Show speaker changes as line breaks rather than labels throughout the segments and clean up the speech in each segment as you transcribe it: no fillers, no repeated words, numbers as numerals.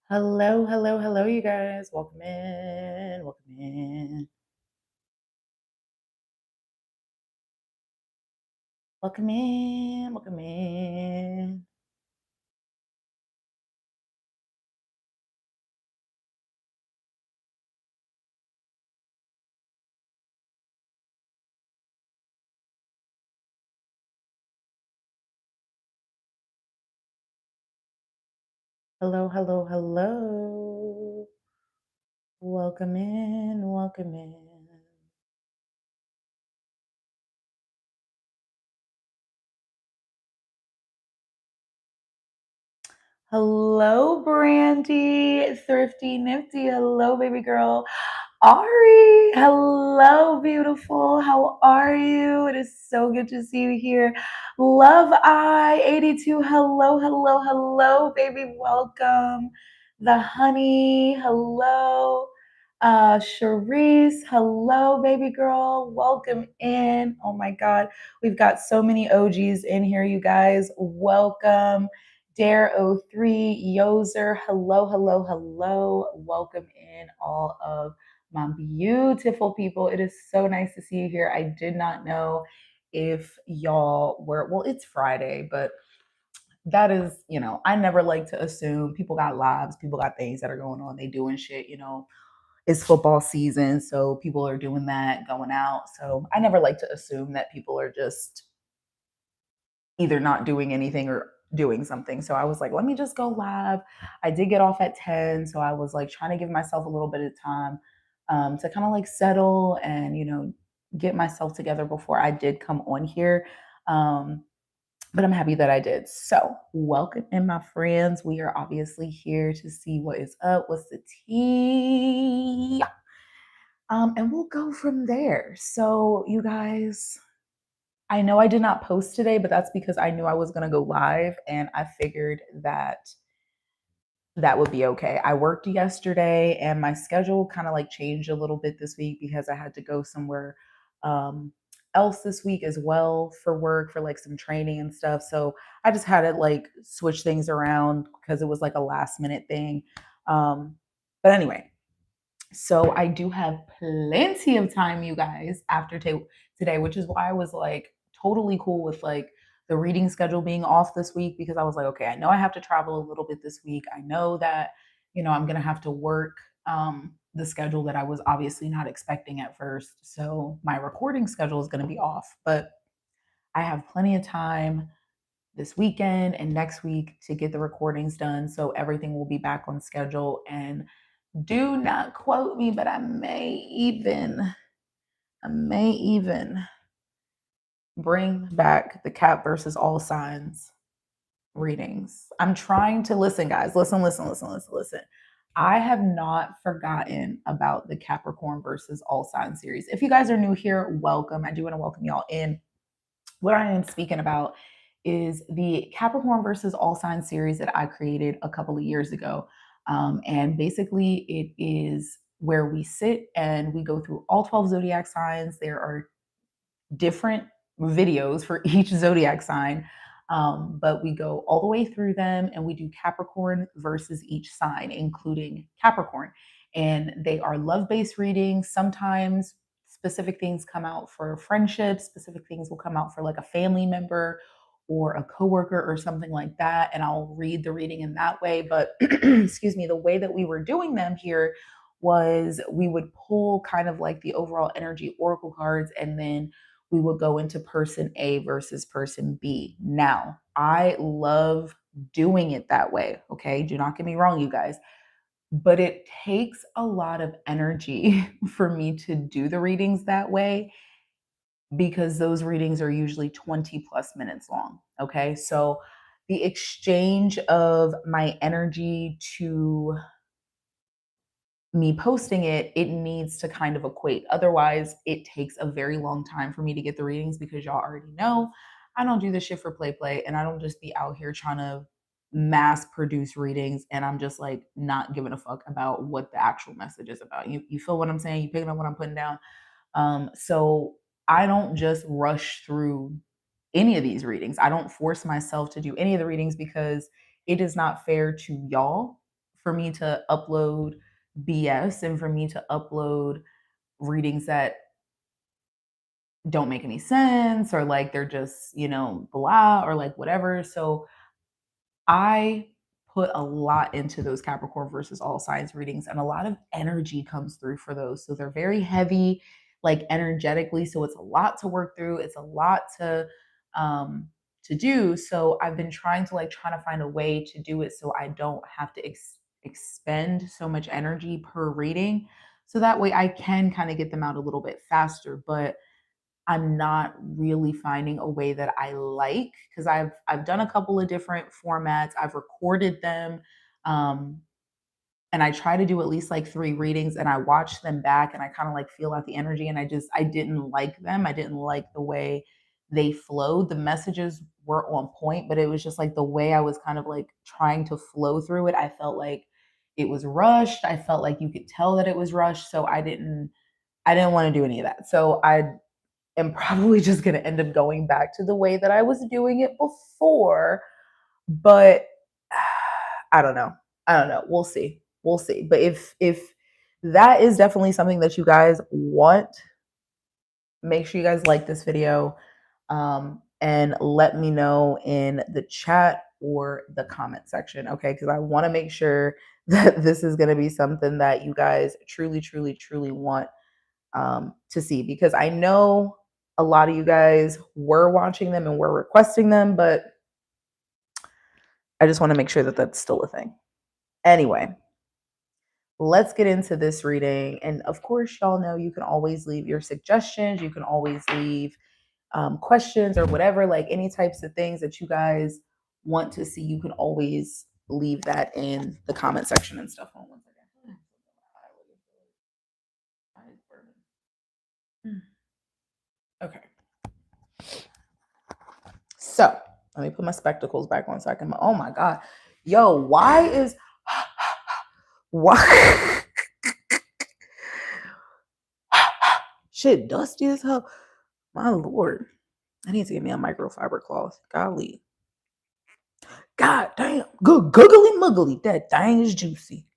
Hello, hello, hello, you guys. Welcome in. Welcome in. Welcome in. Welcome in. Hello, hello, hello. Welcome in. Welcome in. Hello, Brandy. Thrifty Nifty. Hello, baby girl. Ari, hello, beautiful. How are you? It is so good to see you here. Love Eye 82. Hello, hello, hello, baby. Welcome. The honey. Hello. Charisse, hello, baby girl. Welcome in. Oh my God. We've got so many OGs in here, you guys. Welcome. Dare03, Yoser, hello, hello, hello. Welcome in all of my beautiful people. It is so nice to see you here. I did not know if y'all were, well, it's Friday, but that is, I never like to assume people got lives, people got things that are going on, they doing shit. It's football season, so people are doing that, going out. So I never like to assume that people are just either not doing anything or doing something. So I was like, let me just go live. I did get off at 10. So I was like trying to give myself a little bit of time to kind of like settle and, get myself together before I did come on here. But I'm happy that I did. So, welcome in, my friends. We are obviously here to see what is up, what's the tea, and we'll go from there. So, you guys, I know I did not post today, but that's because I knew I was going to go live and I figured that that would be okay. I worked yesterday and my schedule kind of like changed a little bit this week because I had to go somewhere um else this week as well for work for like some training and stuff. So I just had to like switch things around because it was like a last minute thing. But anyway, so I do have plenty of time, you guys, after today, which is why I was like totally cool with like the reading schedule being off this week because I was like, okay, I know I have to travel a little bit this week. I know that, I'm going to have to work the schedule that I was obviously not expecting at first. So my recording schedule is going to be off, but I have plenty of time this weekend and next week to get the recordings done. So everything will be back on schedule. And do not quote me, but I may even bring back the Cap versus all signs readings. I'm trying to listen, guys. Listen, listen, listen, listen, listen. I have not forgotten about the Capricorn versus all sign series. If you guys are new here, welcome. I do want to welcome y'all in. What I am speaking about is the Capricorn versus all signs series that I created a couple of years ago. And basically, it is where we sit and we go through all 12 zodiac signs. There are different videos for each zodiac sign, but we go all the way through them and we do Capricorn versus each sign, including Capricorn. And they are love based readings. Sometimes specific things come out for friendships, specific things will come out for like a family member or a coworker or something like that. And I'll read the reading in that way. But excuse me, the way that we were doing them here was we would pull kind of like the overall energy oracle cards and then we would go into person A versus person B. Now, I love doing it that way. Okay. Do not get me wrong, you guys, but it takes a lot of energy for me to do the readings that way because those readings are usually 20 plus minutes long. Okay. So the exchange of my energy to me posting it, it needs to kind of equate. Otherwise, it takes a very long time for me to get the readings because y'all already know I don't do this shit for play and I don't just be out here trying to mass produce readings and I'm just like not giving a fuck about what the actual message is about. You feel what I'm saying? You picking up what I'm putting down? So I don't just rush through any of these readings. I don't force myself to do any of the readings because it is not fair to y'all for me to upload BS and for me to upload readings that don't make any sense, or like they're just, blah, or like whatever. So I put a lot into those Capricorn versus all signs readings, and a lot of energy comes through for those. So they're very heavy, like energetically. So it's a lot to work through. It's a lot to do. So I've been trying to find a way to do it so I don't have to expend so much energy per reading. So that way I can kind of get them out a little bit faster. But I'm not really finding a way that I like, because I've done a couple of different formats. I've recorded them, um, and I try to do at least like 3 readings, and I watch them back, and I kind of like feel out the energy, and I didn't like them. I didn't like the way they flowed. The messages were on point, but it was just like the way I was kind of like trying to flow through it. I felt like it was rushed. I felt like you could tell that it was rushed. So I didn't want to do any of that. So I am probably just going to end up going back to the way that I was doing it before. But I don't know. I don't know. We'll see. We'll see. But if that is definitely something that you guys want, make sure you guys like this video, and let me know in the chat or the comment section, okay? Because I want to make sure that this is going to be something that you guys truly, truly, truly want to see, because I know a lot of you guys were watching them and were requesting them, but I just want to make sure that that's still a thing. Anyway, let's get into this reading. And of course, y'all know you can always leave your suggestions. You can always leave questions or whatever, like any types of things that you guys want to see. You can always leave that in the comment section and stuff. Hold on 1 second. Okay. So let me put my spectacles back on so I can. Oh my God. Yo, why shit dusty as hell? My Lord. I need to get me a microfiber cloth. Golly. God damn. Good googly muggly. That thing is juicy.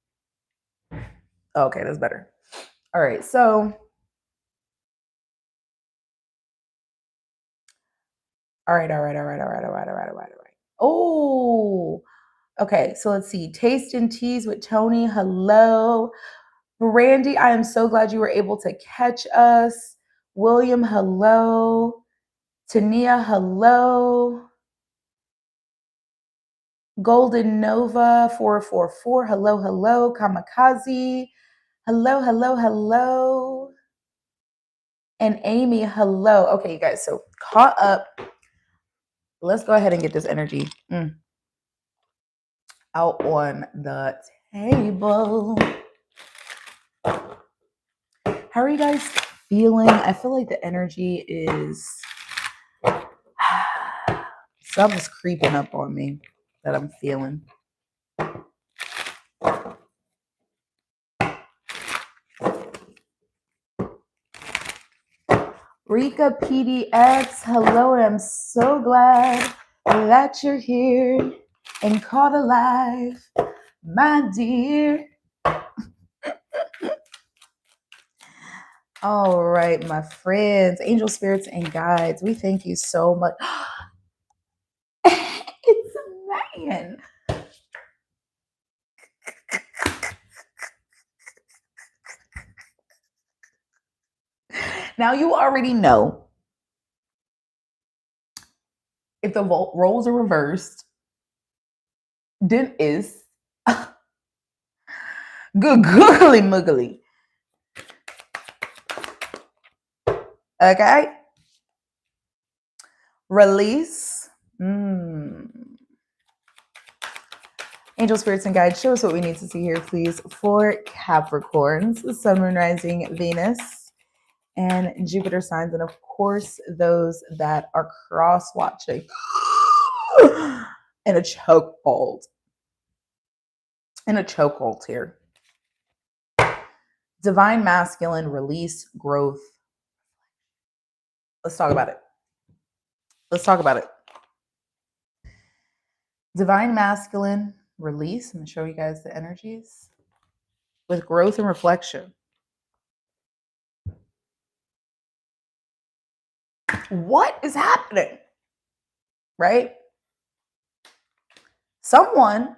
Okay, that's better. All right, so. All right. Oh, okay. So let's see. Taste and Teas with Tony. Hello. Brandy, I am so glad you were able to catch us. William, hello. Tania, hello. Golden Nova 444, hello. Kamikaze, hello. And Amy, hello. Okay, you guys, so caught up. Let's go ahead and get this energy out on the table. How are you guys feeling? I feel like the energy is something's creeping up on me that I'm feeling. Rika PDX, hello, and I'm so glad that you're here and caught alive, my dear. All right, my friends, angel spirits and guides, we thank you so much. It's a man. Now you already know, if the roles are reversed, then is good googly muggly. Okay. Release. Angel spirits and guides, show us what we need to see here, please, for Capricorns, Sun, Moon, Rising, Venus, and Jupiter signs, and of course, those that are cross-watching in a chokehold. Here. Divine masculine, release, growth. Let's talk about it. Divine masculine, release. I'm going to show you guys the energies with growth and reflection. What is happening? Right? Someone,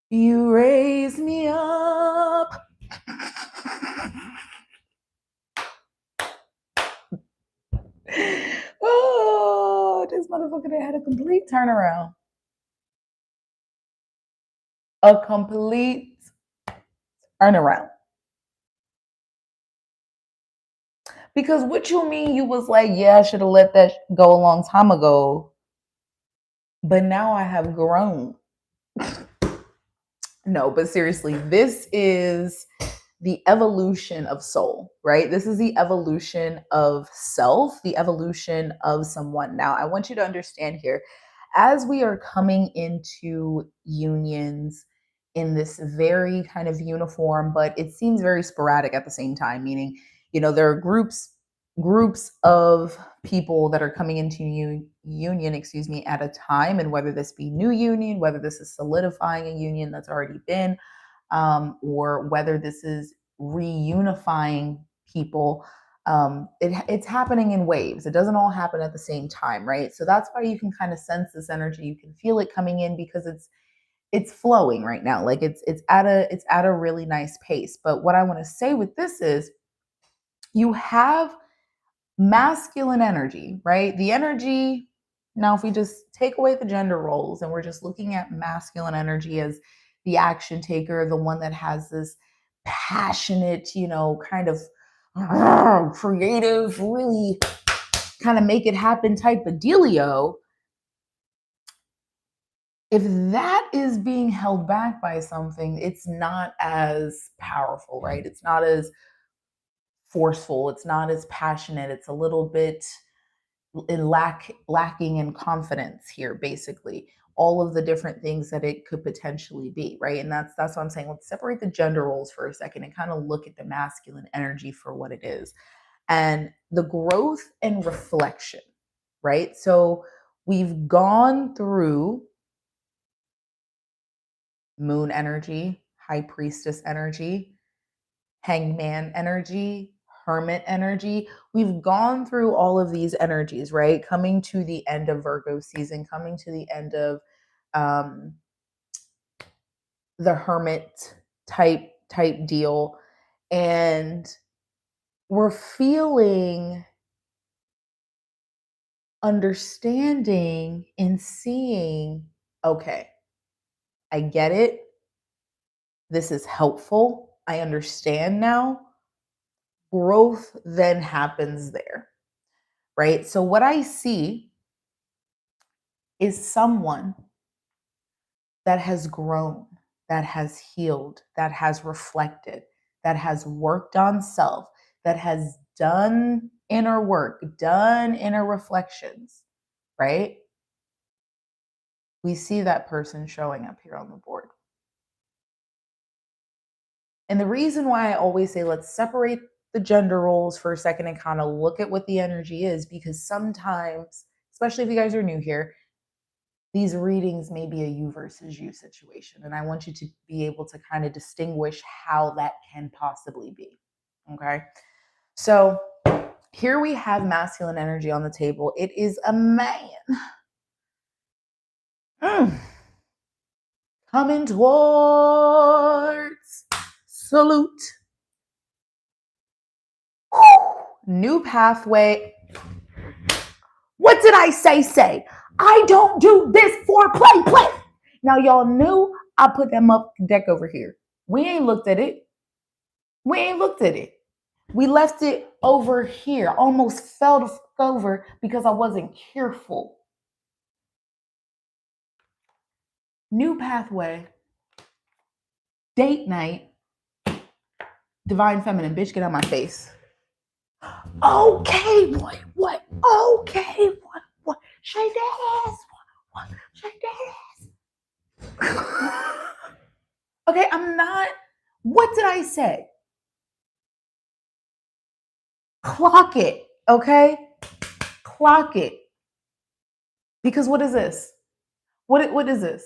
you raise me up. Oh, this motherfucker had a complete turnaround. A complete turnaround. Because what you mean you was like, yeah, I should have let that go a long time ago. But now I have grown. No, but seriously, this is the evolution of soul, right? This is the evolution of self, the evolution of someone. Now, I want you to understand here, as we are coming into unions in this very kind of uniform, but it seems very sporadic at the same time, meaning, there are groups of people that are coming into union, at a time, and whether this be new union, whether this is solidifying a union that's already been, or whether this is reunifying people, it's happening in waves. It doesn't all happen at the same time, right? So that's why you can kind of sense this energy. You can feel it coming in because it's flowing right now. Like it's at a really nice pace. But what I want to say with this is, you have masculine energy, right? The energy, now if we just take away the gender roles and we're just looking at masculine energy as the action taker, the one that has this passionate, kind of creative, really kind of make it happen type of dealio. If that is being held back by something, it's not as powerful, right? It's not as forceful. It's not as passionate. It's a little bit lacking in confidence here, basically. All of the different things that it could potentially be, right? And that's what I'm saying. Let's separate the gender roles for a second and kind of look at the masculine energy for what it is. And the growth and reflection, right? So we've gone through moon energy, high priestess energy, hangman energy, hermit energy. We've gone through all of these energies, right? Coming to the end of Virgo season, coming to the end of the hermit type deal. And we're feeling, understanding, and seeing, okay, I get it. This is helpful. I understand now. Growth then happens there, right? So what I see is someone that has grown, that has healed, that has reflected, that has worked on self, that has done inner work, done inner reflections, right? We see that person showing up here on the board. And the reason why I always say let's separate the gender roles for a second and kind of look at what the energy is, because sometimes, especially if you guys are new here, these readings may be a you versus you situation. And I want you to be able to kind of distinguish how that can possibly be. Okay. So here we have masculine energy on the table. It is a man. Coming towards salute. New pathway. What did I say? I don't do this for play. Now y'all knew I put that up deck over here. We ain't looked at it. We left it over here. Almost fell over because I wasn't careful. New pathway. Date night. Divine feminine. Bitch, get out of my face. Okay, what? Okay, what? Shake that ass. What? Shake that ass. Okay, I'm not. What did I say? Clock it, okay? Clock it. Because what is this? What is this?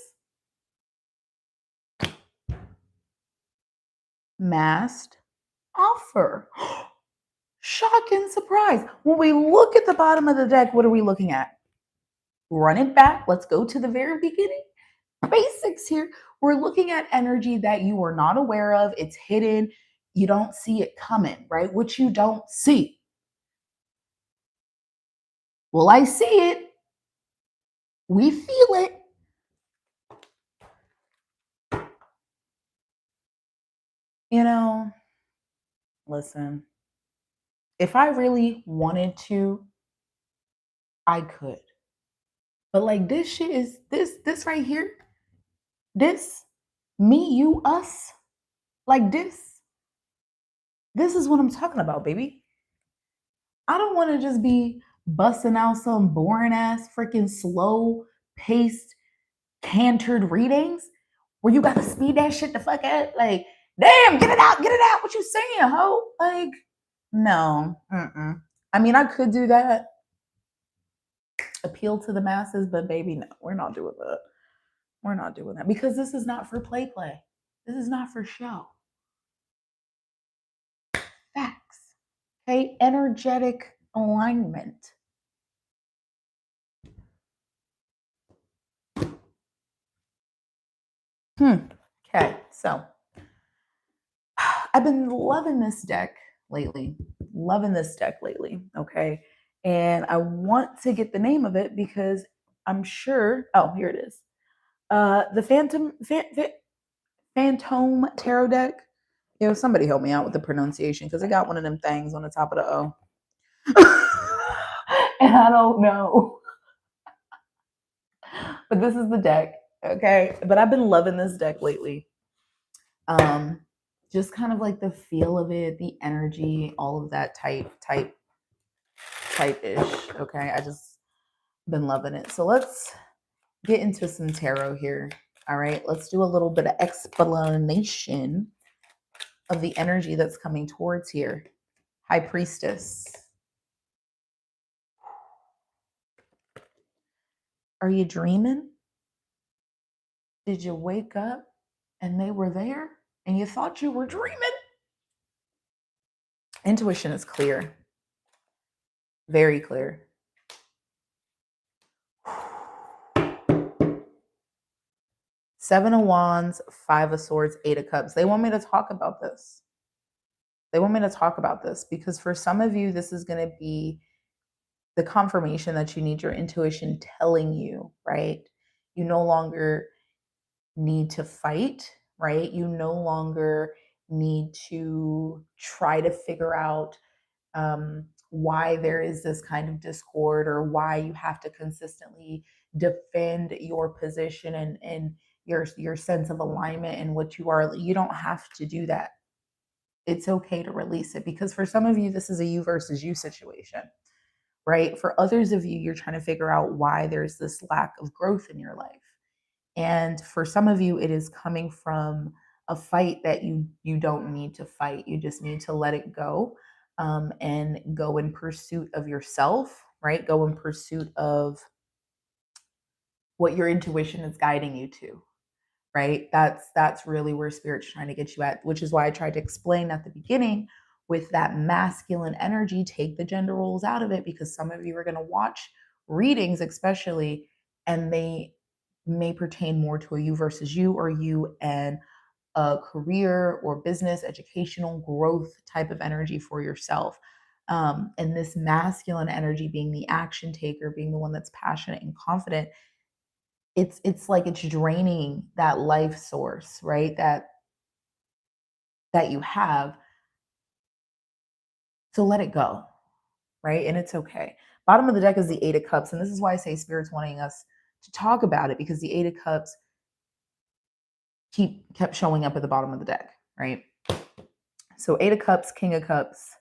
Masked offer. Shock and surprise. When we look at the bottom of the deck, what are we looking at? Run it back. Let's go to the very beginning. Basics here. We're looking at energy that you are not aware of. It's hidden. You don't see it coming, right? Which you don't see. Well, I see it. We feel it. You know, listen, if I really wanted to, I could. But like this shit is this right here, this, me, you, us, like this is what I'm talking about, baby. I don't want to just be busting out some boring ass freaking slow paced cantered readings where you gotta speed that shit the fuck up. Like, damn, get it out, get it out. What you saying, ho? Like, no. Mm-mm. I mean, I could do that, appeal to the masses, but baby, no, we're not doing that. We're not doing that because this is not for play. This is not for show. Facts. Okay, energetic alignment. Okay, so I've been loving this deck lately. Loving this deck lately. Okay. And I want to get the name of it because I'm sure. Oh, here it is. The Phantom Tarot deck. Somebody help me out with the pronunciation because I got one of them things on the top of the O. And I don't know. But this is the deck. Okay. But I've been loving this deck lately. Just kind of like the feel of it, the energy, all of that type-ish. Okay. I just been loving it. So let's get into some tarot here. All right. Let's do a little bit of explanation of the energy that's coming towards here. High Priestess. Are you dreaming? Did you wake up and they were there and you thought you were dreaming? Intuition is clear. Very clear. Seven of Wands, Five of Swords, Eight of Cups. They want me to talk about this. They want me to talk about this because for some of you, this is going to be the confirmation that you need your intuition telling you, right? You no longer need to fight, right? You no longer need to try to figure out why there is this kind of discord or why you have to consistently defend your position and your sense of alignment and what you are. You don't have to do that. It's okay to release it because for some of you, this is a you versus you situation, right? For others of you, you're trying to figure out why there's this lack of growth in your life. And for some of you, it is coming from a fight that you don't need to fight. You just need to let it go and go in pursuit of yourself, right? Go in pursuit of what your intuition is guiding you to, right? That's really where spirit's trying to get you at, which is why I tried to explain at the beginning with that masculine energy, take the gender roles out of it, because some of you are going to watch readings, especially, and they may pertain more to a you versus you or you and a career or business, educational growth type of energy for yourself. And this masculine energy being the action taker, being the one that's passionate and confident, it's like it's draining that life source, right? That you have. So let it go, right? And it's okay. Bottom of the deck is the Eight of Cups, and this is why I say Spirit's wanting us to talk about it, because the Eight of Cups kept showing up at the bottom of the deck, right? So Eight of Cups, King of Cups,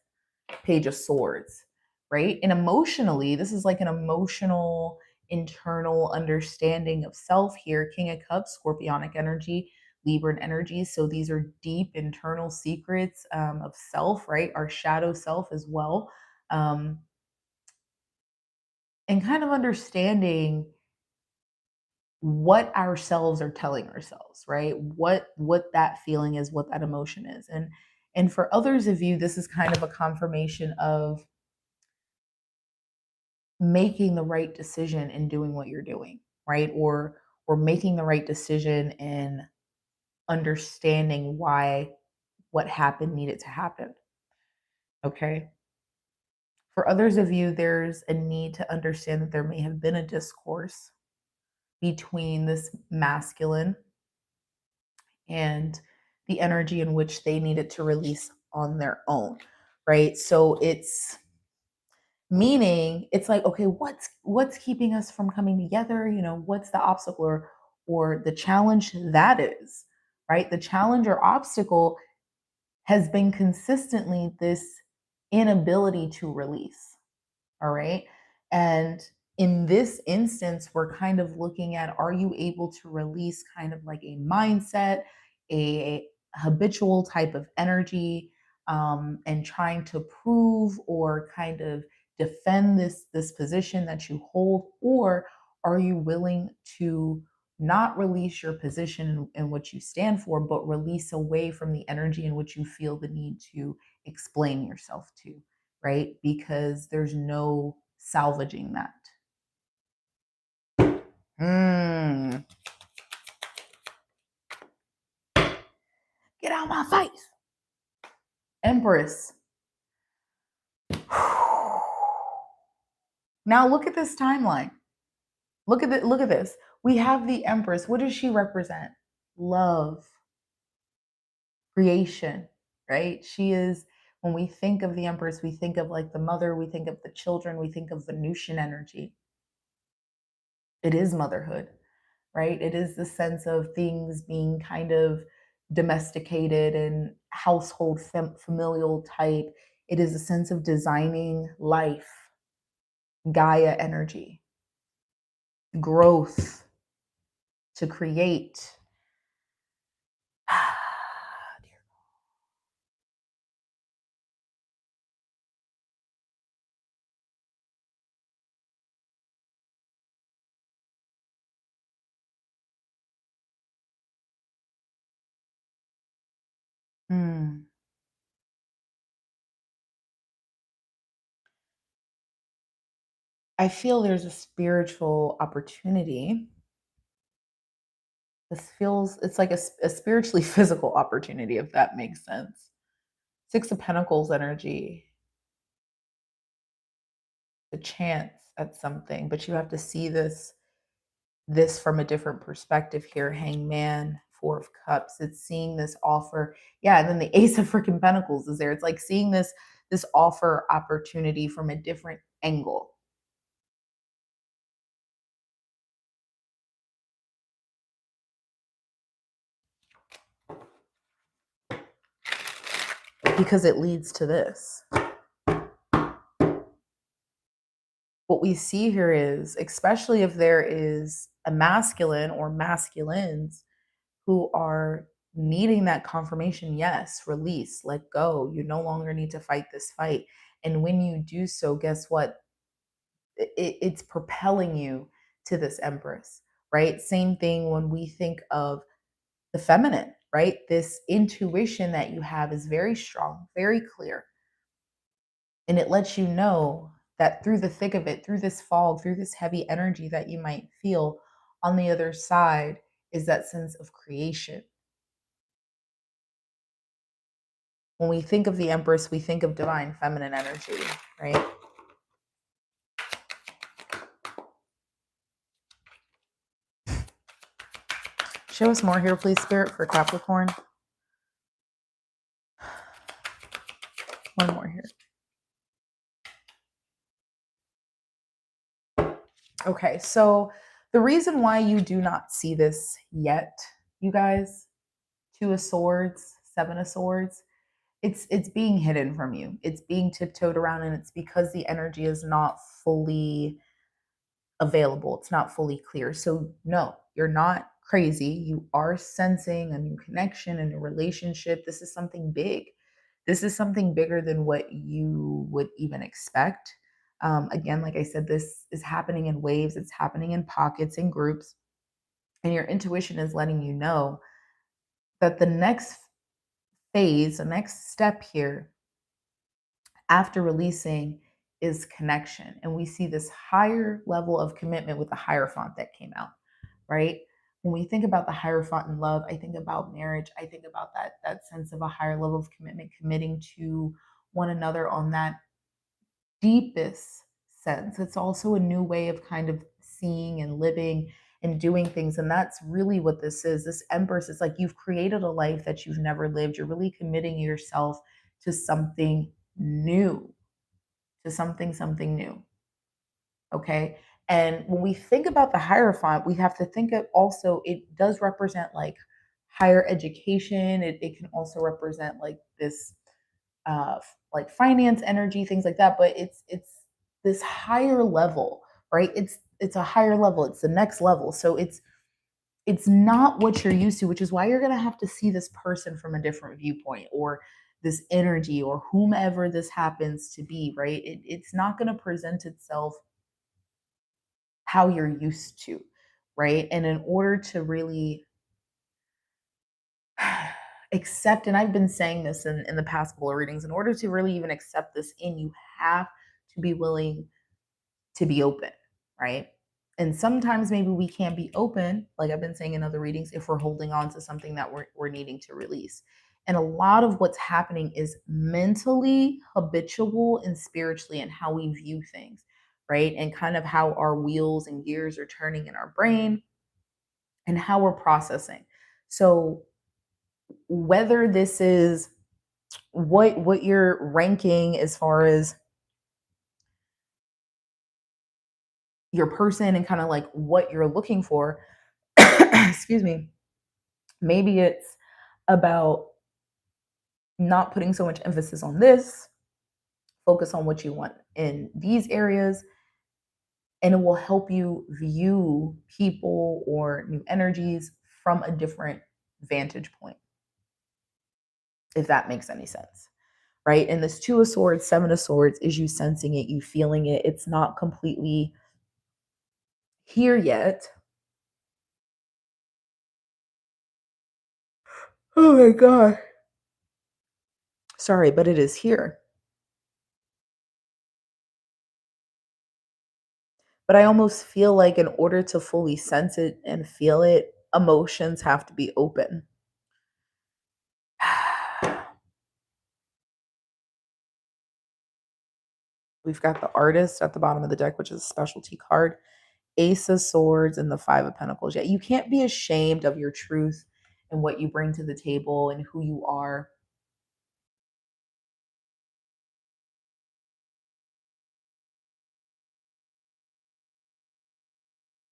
Page of Swords, right? And emotionally, this is like an emotional, internal understanding of self here. King of Cups, Scorpionic energy, Libran energy. So these are deep internal secrets of self, right? Our shadow self as well. And kind of understanding what ourselves are telling ourselves, right? What that feeling is, what that emotion is. And for others of you, this is kind of a confirmation of making the right decision in doing what you're doing, right? Or making the right decision in understanding why what happened needed to happen. Okay. For others of you, there's a need to understand that there may have been a discourse between this masculine and the energy in which they needed to release on their own, right? So it's meaning it's like, okay, what's keeping us from coming together? You know, what's the obstacle or the challenge that is, right? The challenge or obstacle has been consistently this inability to release. All right. And in this instance, we're kind of looking at, are you able to release kind of like a mindset, a habitual type of energy, and trying to prove or kind of defend this position that you hold, or are you willing to not release your position and what you stand for, but release away from the energy in which you feel the need to explain yourself to, right? Because there's no salvaging that. Mm. Get out of my face. Empress. Now look at this timeline. Look at it. Look at this. We have the Empress. What does she represent? Love, creation, right? She is, when we think of the Empress, we think of like the mother, we think of the children, we think of Venusian energy. It is motherhood, right? It is the sense of things being kind of domesticated and household familial type. It is a sense of designing life, Gaia energy, growth, to create. Mm. I feel there's a spiritual opportunity. This feels, it's like a spiritually physical opportunity, if that makes sense. Six of Pentacles energy, the chance at something, but you have to see this from a different perspective here. Hangman, Four of Cups. It's seeing this offer. Yeah, and then the Ace of freaking Pentacles is there. It's like seeing this offer opportunity from a different angle. Because it leads to this. What we see here is, especially if there is a masculine or masculines who are needing that confirmation, yes, release, let go. You no longer need to fight this fight. And when you do so, guess what? It's propelling you to this Empress, right? Same thing when we think of the feminine, right? This intuition that you have is very strong, very clear. And it lets you know that through the thick of it, through this fog, through this heavy energy that you might feel, on the other side is that sense of creation. When we think of the Empress, we think of divine feminine energy, right? Show us more here, please, Spirit, for Capricorn. One more here. Okay, so the reason why you do not see this yet, you guys, Two of Swords, Seven of Swords, it's being hidden from you. It's being tiptoed around, and it's because the energy is not fully available. It's not fully clear. So no, you're not crazy. You are sensing a new connection and a relationship. This is something big. This is something bigger than what you would even expect. Again, like I said, this is happening in waves. It's happening in pockets and groups. And your intuition is letting you know that the next phase, the next step here after releasing is connection. And we see this higher level of commitment with the Hierophant that came out, right? When we think about the Hierophant in love, I think about marriage. I think about that sense of a higher level of commitment, committing to one another on that deepest sense. It's also a new way of kind of seeing and living and doing things. And that's really what this is. This Empress is like you've created a life that you've never lived. You're really committing yourself to something new, to something new. Okay. And when we think about the Hierophant, we have to think of also, it does represent like higher education. It can also represent like this like finance energy, things like that. But it's this higher level, right? It's a higher level. It's the next level. So it's not what you're used to, which is why you're gonna have to see this person from a different viewpoint, or this energy, or whomever this happens to be, right? It's not gonna present itself how you're used to, right? And in order to really accept, and I've been saying this in the past couple of readings, in order to really even accept this in, you have to be willing to be open, right? And sometimes maybe we can't be open, like I've been saying in other readings, if we're holding on to something that we're needing to release. And a lot of what's happening is mentally, habitual, and spiritually, and how we view things, right? And kind of how our wheels and gears are turning in our brain and how we're processing. So whether this is what you're ranking as far as your person and kind of like what you're looking for, excuse me, maybe it's about not putting so much emphasis on this, focus on what you want in these areas, and it will help you view people or new energies from a different vantage point, if that makes any sense. Right? And this Two of Swords, Seven of Swords is you sensing it, you feeling it. It's not completely here yet. Oh my God. Sorry, but it is here. But I almost feel like in order to fully sense it and feel it, emotions have to be open. We've got the Artist at the bottom of the deck, which is a specialty card, Ace of Swords, and the Five of Pentacles. Yeah, you can't be ashamed of your truth and what you bring to the table and who you are.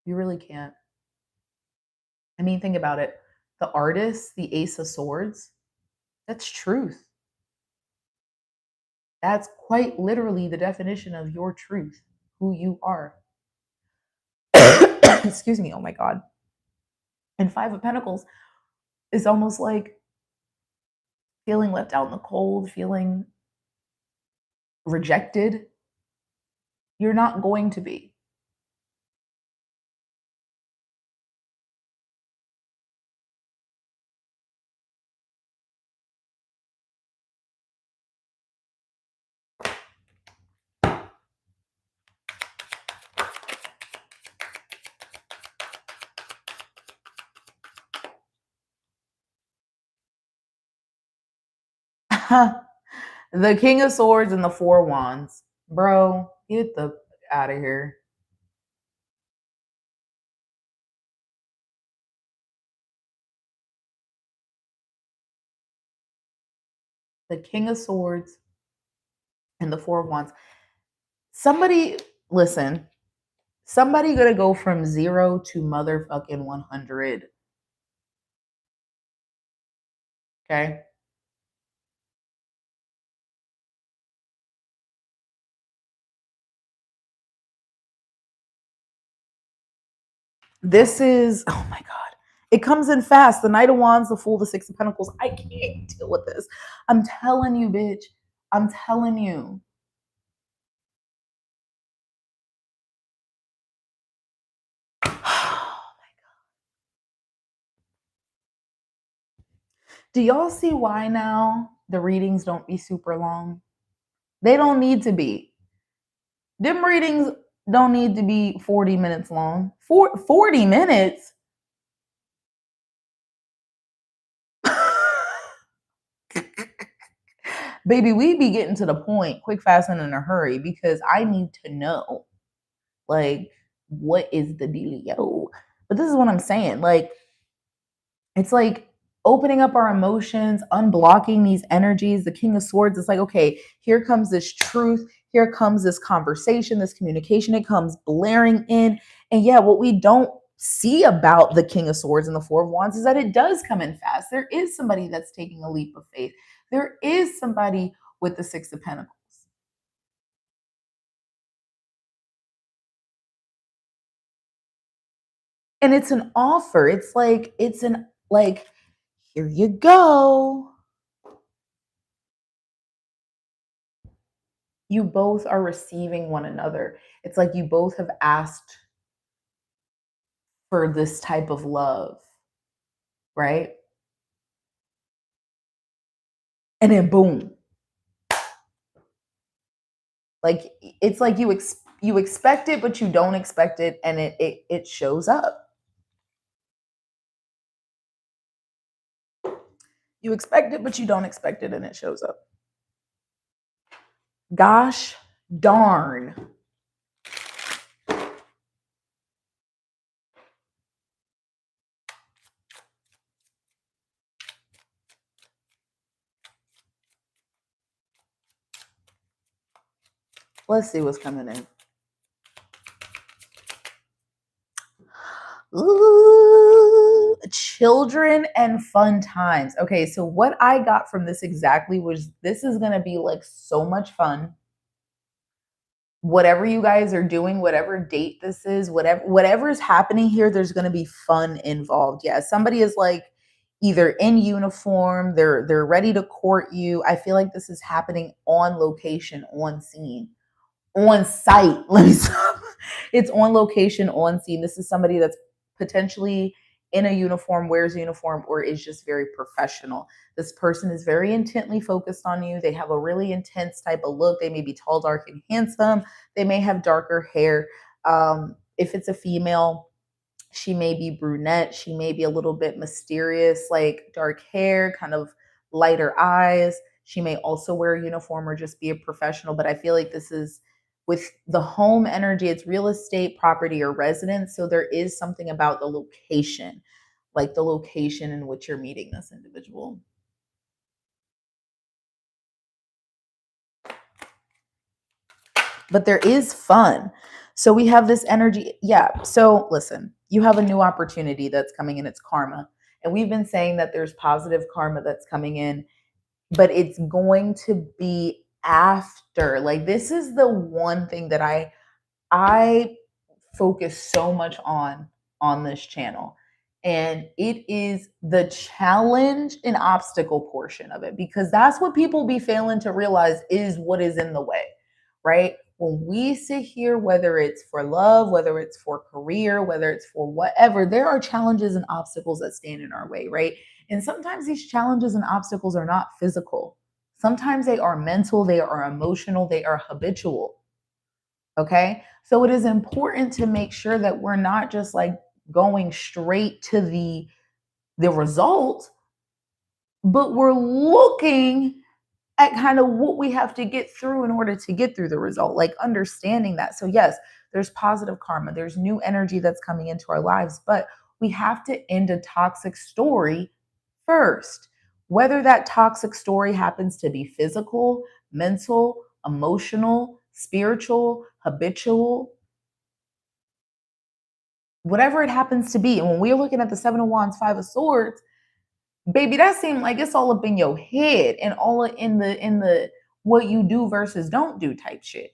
You really can't. I mean, think about it. The Artist, the Ace of Swords, that's truth. That's quite literally the definition of your truth, who you are. Excuse me. Oh my God. And Five of Pentacles is almost like feeling left out in the cold, feeling rejected. You're not going to be. The King of Swords and the Four Wands. Bro, get the out of here. The King of Swords and the Four Wands. Somebody, listen, somebody gonna go from 0 to motherfucking 100. Okay? This is, oh my God. It comes in fast. The Knight of Wands, the Fool, the Six of Pentacles. I can't deal with this. I'm telling you, bitch. I'm telling you. Do y'all see why now the readings don't be super long? They don't need to be. Them readings don't need to be 40 minutes long. 40 minutes? Baby, we be getting to the point quick, fast, and in a hurry because I need to know, like, what is the dealio? But this is what I'm saying. Like, it's like opening up our emotions, unblocking these energies. The King of Swords, it's like, okay, here comes this truth. Here comes this conversation, this communication. It comes blaring in. And yeah, what we don't see about the King of Swords and the Four of Wands is that it does come in fast. There is somebody that's taking a leap of faith. There is somebody with the Six of Pentacles. And it's an offer. It's here you go. You both are receiving one another. It's like you both have asked for this type of love, right? And then boom. Like it's like you expect it but you don't expect it, and it shows up. You expect it but you don't expect it, and it shows up. Gosh darn. Let's see what's coming in. Ooh, children and fun times. Okay, so what I got from this exactly was this is going to be like so much fun. Whatever you guys are doing, whatever date this is, whatever is happening here, there's going to be fun involved. Yeah, somebody is like either in uniform, they're ready to court you. I feel like this is happening on location, on scene, on site. Let me stop. It's on location, on scene. This is somebody that's potentially in a uniform, wears a uniform, or is just very professional. This person is very intently focused on you. They have a really intense type of look. They may be tall, dark, and handsome. They may have darker hair. If it's a female, she may be brunette. She may be a little bit mysterious, like dark hair, kind of lighter eyes. She may also wear a uniform or just be a professional. But I feel like this is with the home energy, it's real estate, property, or residence. So there is something about the location, like the location in which you're meeting this individual. But there is fun. So we have this energy. Yeah. So listen, you have a new opportunity that's coming in. It's karma. And we've been saying that there's positive karma that's coming in, but it's going to be after. Like this is the one thing that I focus so much on this channel. And it is the challenge and obstacle portion of it, because that's what people be failing to realize is what is in the way, right? When we sit here, whether it's for love, whether it's for career, whether it's for whatever, there are challenges and obstacles that stand in our way, right? And sometimes these challenges and obstacles are not physical. Sometimes they are mental, they are emotional, they are habitual. Okay. So it is important to make sure that we're not just like going straight to the result, but we're looking at kind of what we have to get through in order to get through the result, like understanding that. So yes, there's positive karma, there's new energy that's coming into our lives, but we have to end a toxic story first. Whether that toxic story happens to be physical, mental, emotional, spiritual, habitual, whatever it happens to be. And when we're looking at the Seven of Wands, Five of Swords, baby, that seemed like it's all up in your head and all in the what you do versus don't do type shit.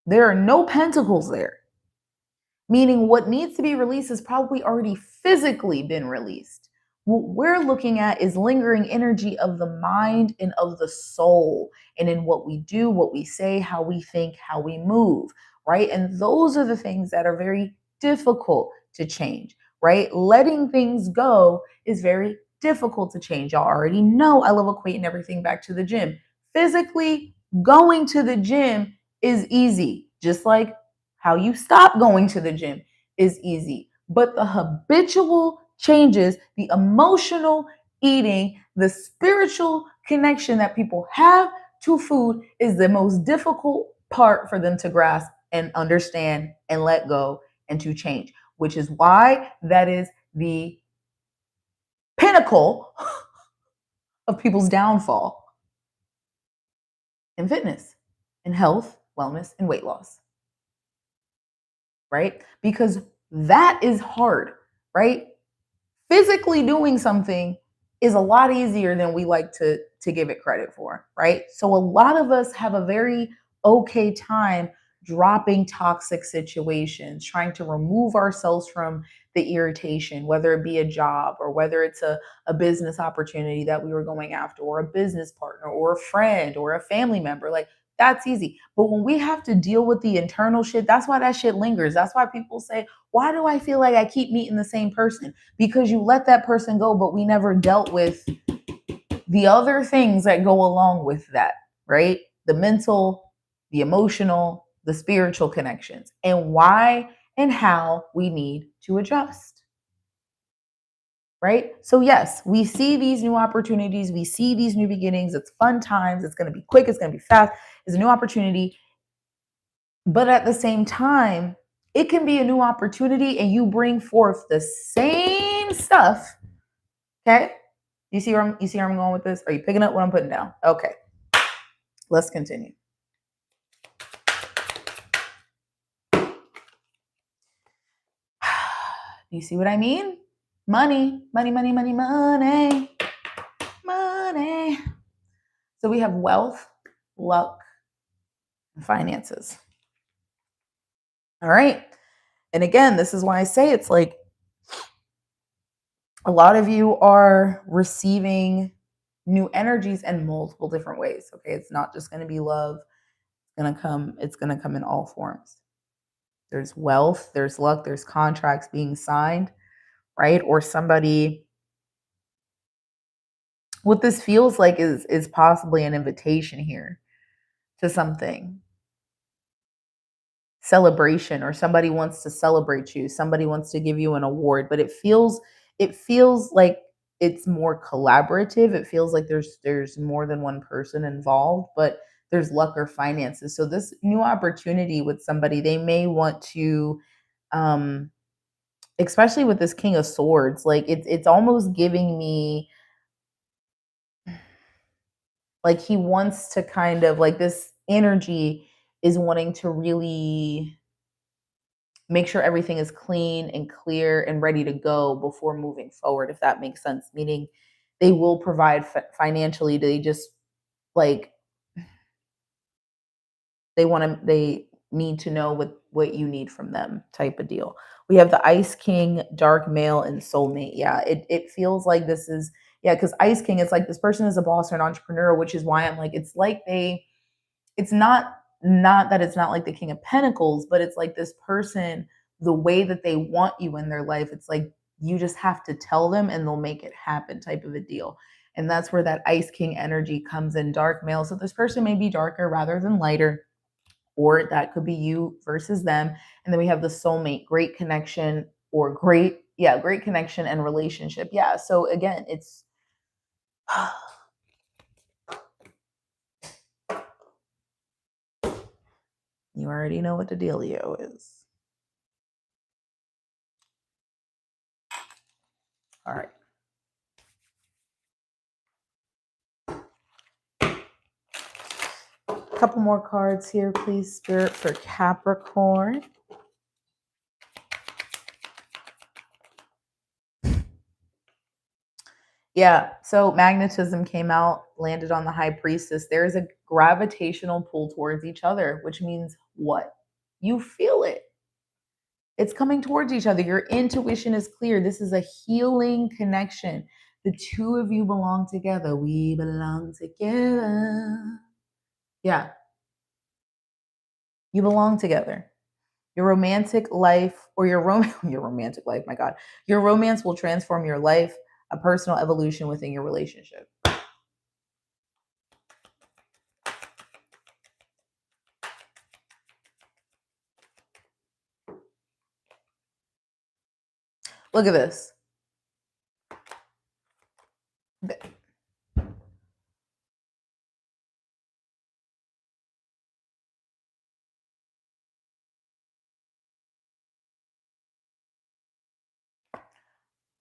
There are no pentacles there, meaning what needs to be released has probably already physically been released. What we're looking at is lingering energy of the mind and of the soul, and in what we do, what we say, how we think, how we move, right? And those are the things that are very difficult to change. right? Letting things go is very difficult to change. Y'all already know I love equating everything back to the gym. Physically going to the gym is easy, just like how you stop going to the gym is easy. But the habitual changes, the emotional eating, the spiritual connection that people have to food is the most difficult part for them to grasp and understand and let go and to change, which is why that is the pinnacle of people's downfall in fitness, in health, wellness, and weight loss, right? Because that is hard, right? Physically doing something is a lot easier than we like to give it credit for, right? So a lot of us have a very okay time dropping toxic situations, trying to remove ourselves from the irritation, whether it be a job or whether it's a business opportunity that we were going after, or a business partner or a friend or a family member. Like, that's easy. But when we have to deal with the internal shit, that's why that shit lingers. That's why people say, why do I feel like I keep meeting the same person? Because you let that person go, but we never dealt with the other things that go along with that, right? The mental, the emotional, the spiritual connections, and why and how we need to adjust, right? So, yes, we see these new opportunities, we see these new beginnings. It's fun times, it's going to be quick, it's going to be fast, it's a new opportunity. But at the same time, it can be a new opportunity and you bring forth the same stuff. Okay? You see where I'm going with this? Are you picking up what I'm putting down? Okay. Let's continue. You see what I mean? Money, money, money, money, money, money. So we have wealth, luck, and finances. All right. And again, this is why I say it's like a lot of you are receiving new energies in multiple different ways. Okay. It's not just going to be love. It's going to come in all forms. There's wealth, there's luck, there's contracts being signed, right? Or somebody, what this feels like is possibly an invitation here to something. Celebration, or somebody wants to celebrate you, somebody wants to give you an award, but it feels like it's more collaborative. It feels like there's more than one person involved, but there's luck or finances. So this new opportunity with somebody, they may want to especially with this King of Swords, like it's almost giving me like he wants to kind of like this energy is wanting to really make sure everything is clean and clear and ready to go before moving forward, if that makes sense. Meaning they will provide financially. They just like they need to know what you need from them, type of deal. We have the Ice King, Dark Male, and Soulmate. Yeah, it feels like this is, yeah, because Ice King, it's like this person is a boss or an entrepreneur, which is why I'm like, it's like it's not that it's not like the King of Pentacles, but it's like this person, the way that they want you in their life, it's like you just have to tell them and they'll make it happen, type of a deal. And that's where that Ice King energy comes in. Dark Male, so this person may be darker rather than lighter, or that could be you versus them. And then we have the Soulmate, great connection, or great connection and relationship. Yeah, so again, it's you already know what the dealio is. All right. A couple more cards here, please, Spirit, for Capricorn. Yeah, so magnetism came out, landed on the High Priestess. There is a gravitational pull towards each other, which means what? You feel it. It's coming towards each other. Your intuition is clear. This is a healing connection. The two of you belong together. We belong together. Yeah. You belong together. Your romantic life or your romantic life, my God. Your romance will transform your life, a personal evolution within your relationship. Look at this.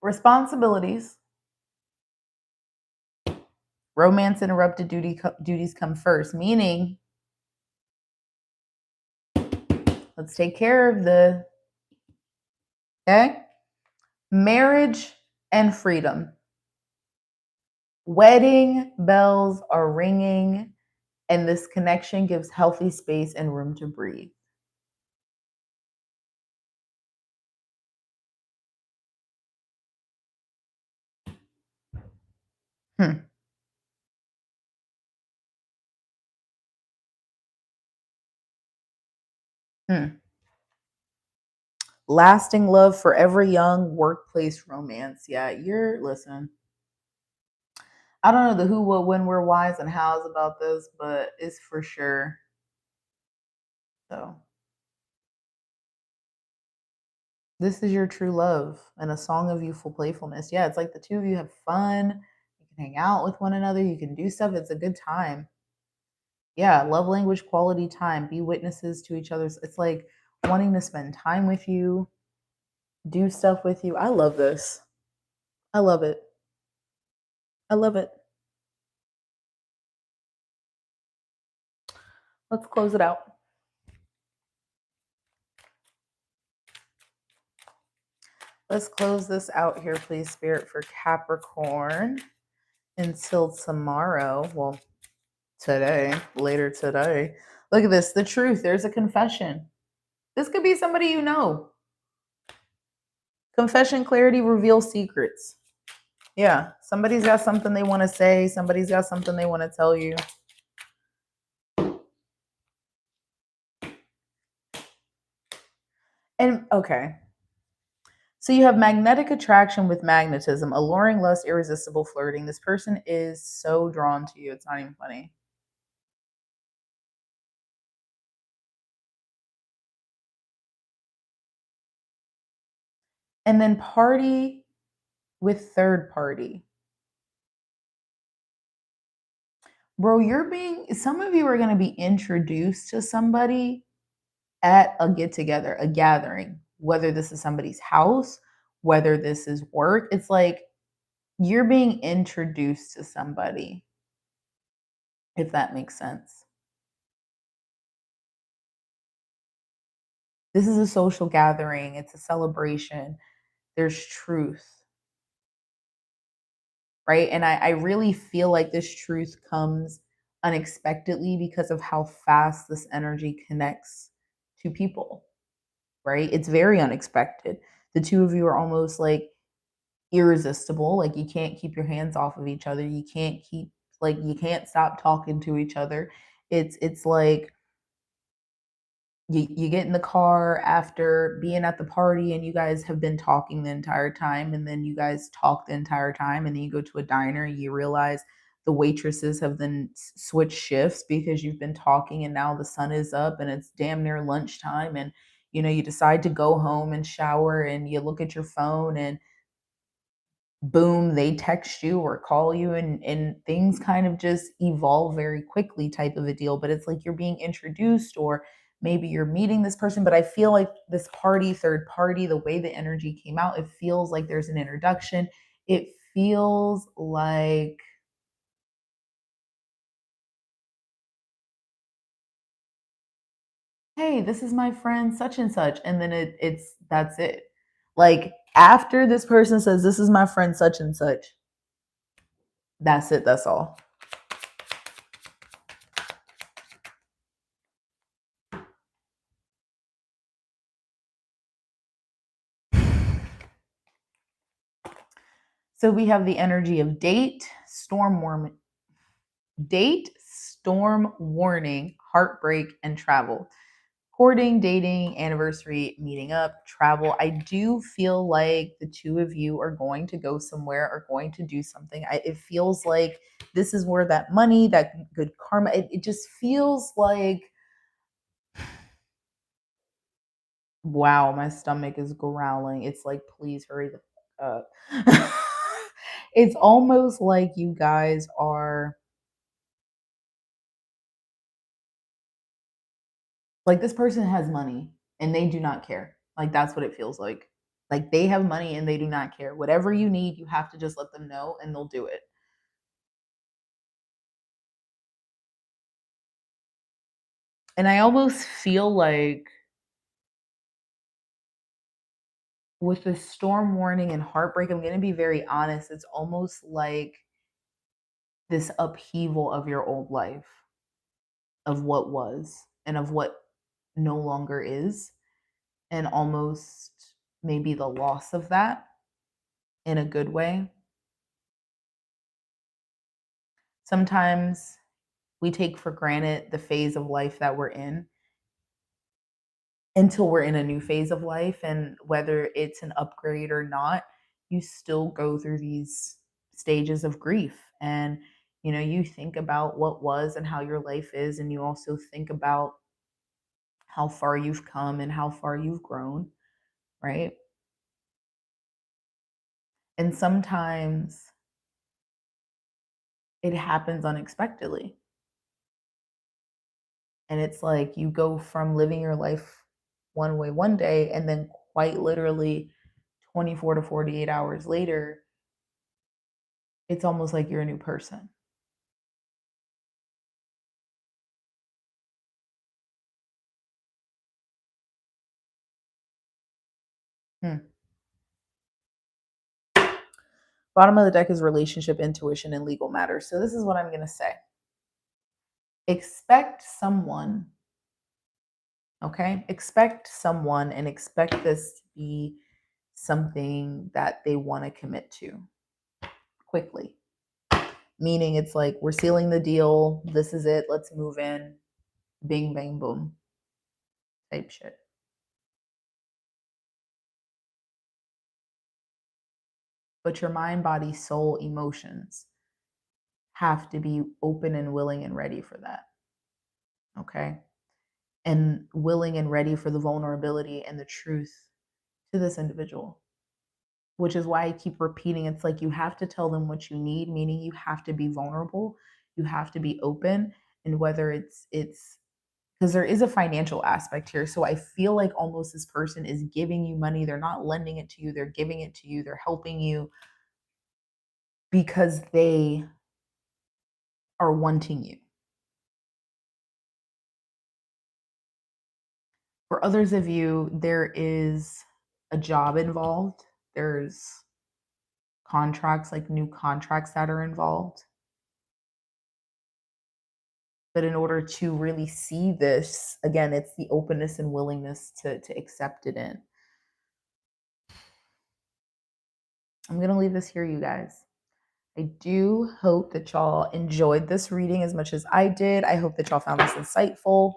Responsibilities. Romance interrupted duties come first, meaning let's take care of the, okay? Marriage and freedom. Wedding bells are ringing, and this connection gives healthy space and room to breathe. Hmm. Hmm. Lasting love forever young, workplace romance. Yeah, listen. I don't know the who, what, when, where, whys, and hows about this, but it's for sure. So, this is your true love and a song of youthful playfulness. Yeah, it's like the two of you have fun. You can hang out with one another. You can do stuff. It's a good time. Yeah, love language, quality time. Be witnesses to each other's. It's like wanting to spend time with you, do stuff with you. I love this. I love it. I love it. Let's close it out. Let's close this out here, please, Spirit, for Capricorn until tomorrow. Well, today, later today. Look at this. The truth. There's a confession. This could be somebody you know. Confession, clarity, reveal secrets. Yeah, somebody's got something they want to say. Somebody's got something they want to tell you. And okay. So you have magnetic attraction with magnetism, alluring, lust, irresistible flirting. This person is so drawn to you. It's not even funny. And then party with third party. Bro, some of you are going to be introduced to somebody at a get together, a gathering, whether this is somebody's house, whether this is work. It's like you're being introduced to somebody, if that makes sense. This is a social gathering, it's a celebration. There's truth, right? And I really feel like this truth comes unexpectedly because of how fast this energy connects to people, right? It's very unexpected. The two of you are almost like irresistible. Like you can't keep your hands off of each other. You can't stop talking to each other. It's like you get in the car after being at the party and you guys have been talking the entire time, and then you guys talk the entire time, and then you go to a diner and you realize the waitresses have then switched shifts because you've been talking, and now the sun is up and it's damn near lunchtime, and you decide to go home and shower, and you look at your phone, and boom, they text you or call you, and things kind of just evolve very quickly type of a deal. But it's like you're being introduced, or maybe you're meeting this person. But I feel like this party, third party, the way the energy came out, it feels like there's an introduction. It feels like, hey, this is my friend such and such, and then it's that's it. Like after this person says, this is my friend such and such, that's it, that's all. So we have the energy of date, storm warning, heartbreak, and travel. courting, dating, anniversary, meeting up, travel. I do feel like the two of you are going to go somewhere or going to do something. It feels like this is where that money, that good karma, it just feels like, wow, my stomach is growling. It's like, please hurry the fuck up. It's almost like you guys are like, this person has money and they do not care. Like, that's what it feels like. Like, they have money and they do not care. Whatever you need, you have to just let them know and they'll do it. And I almost feel like with the storm warning and heartbreak, I'm going to be very honest. It's almost like this upheaval of your old life, of what was and of what no longer is, and almost maybe the loss of that in a good way. Sometimes we take for granted the phase of life that we're in until we're in a new phase of life. And whether it's an upgrade or not, you still go through these stages of grief. And, you think about what was and how your life is. And you also think about how far you've come and how far you've grown, right? And sometimes it happens unexpectedly. And it's like you go from living your life one way one day, and then quite literally 24 to 48 hours later, it's almost like you're a new person. Hmm. Bottom of the deck is relationship, intuition, and legal matters. So this is what I'm going to say. Expect someone, okay? Expect someone and expect this to be something that they want to commit to quickly. Meaning it's like, we're sealing the deal. This is it. Let's move in. Bing, bang, boom type shit. But your mind, body, soul, emotions have to be open and willing and ready for that. Okay? And willing and ready for the vulnerability and the truth to this individual. Which is why I keep repeating, it's like you have to tell them what you need, meaning you have to be vulnerable, you have to be open. And whether it's because there is a financial aspect here. So I feel like almost this person is giving you money. They're not lending it to you, they're giving it to you, they're helping you because they are wanting you. For others of you, there is a job involved. There's contracts, like new contracts that are involved. But in order to really see this, again, it's the openness and willingness to accept it in. I'm going to leave this here, you guys. I do hope that y'all enjoyed this reading as much as I did. I hope that y'all found this insightful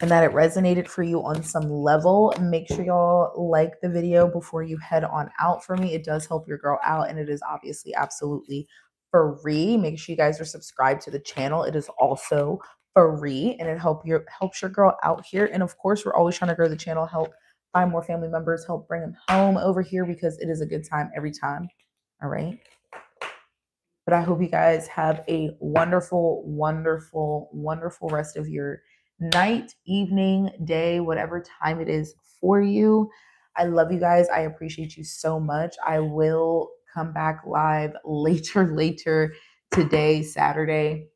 and that it resonated for you on some level. Make sure y'all like the video before you head on out. For me, it does help your girl out, and it is obviously absolutely free. Make sure you guys are subscribed to the channel. It is also free, and it helps your girl out here. And of course, we're always trying to grow the channel, help find more family members, help bring them home over here, because it is a good time every time. All right. But I hope you guys have a wonderful, wonderful, wonderful rest of your night, evening, day, whatever time it is for you. I love you guys. I appreciate you so much. I will come back live later today, Saturday.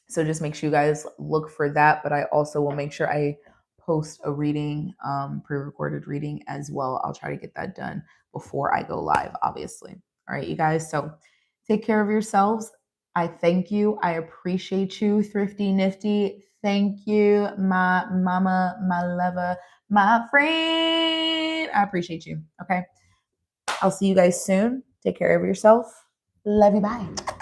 So just make sure you guys look for that. But I also will make sure I post a reading, pre-recorded reading as well. I'll try to get that done before I go live, obviously. All right, you guys. So take care of yourselves. I thank you. I appreciate you, Thrifty Nifty. Thank you, my mama, my lover, my friend. I appreciate you. Okay. I'll see you guys soon. Take care of yourself. Love you. Bye.